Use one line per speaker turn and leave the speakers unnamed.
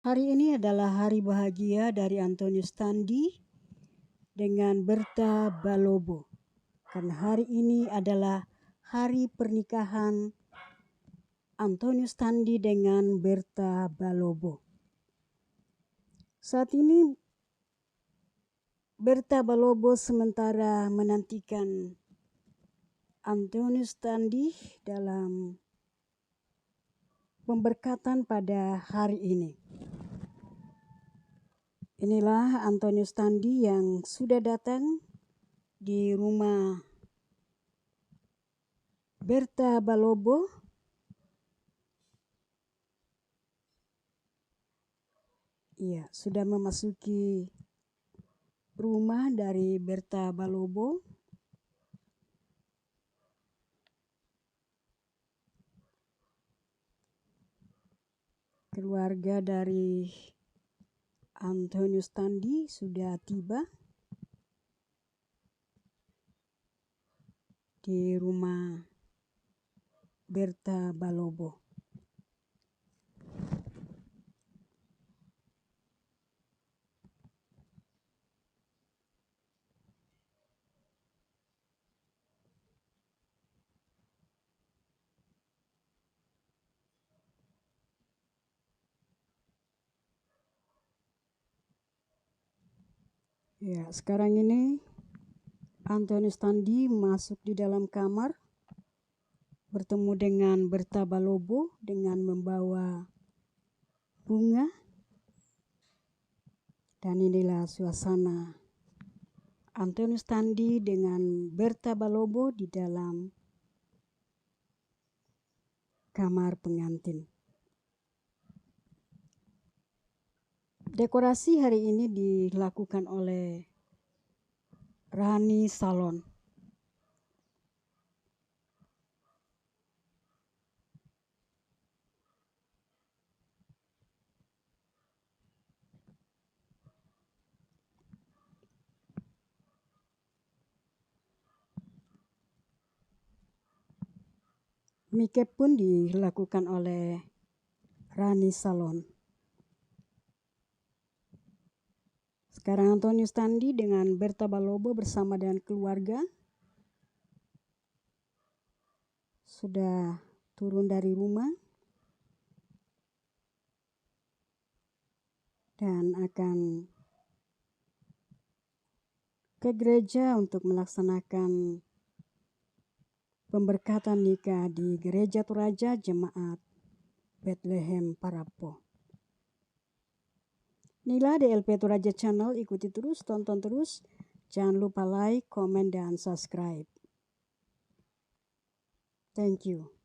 Hari ini adalah hari bahagia dari Antonius Tandi dengan Berta Balobo. Karena hari ini adalah hari pernikahan Antonius Tandi dengan Berta Balobo. Saat ini Berta Balobo sementara menantikan Antonius Tandi dalam pemberkatan pada hari ini. Inilah Antonius Tandi yang sudah datang di rumah Berta Balobo. Iya, sudah memasuki rumah dari Berta Balobo. Keluarga dari Antonius Tandi sudah tiba di rumah Berta Balobo. Ya, sekarang ini Antonius Tandi masuk di dalam kamar bertemu dengan Berta Balobo dengan membawa bunga. Dan inilah suasana Antonius Tandi dengan Berta Balobo di dalam kamar pengantin. Dekorasi hari ini dilakukan oleh Rani Salon. Make-up pun dilakukan oleh Rani Salon. Sekarang Antonius Tandi dengan Berta Balobo bersama dengan keluarga sudah turun dari rumah dan akan ke gereja untuk melaksanakan pemberkatan nikah di Gereja Toraja Jemaat Bethlehem Parapo. Inilah DLP Toraja Channel, ikuti terus, tonton terus. Jangan lupa like, komen, dan subscribe. Thank you.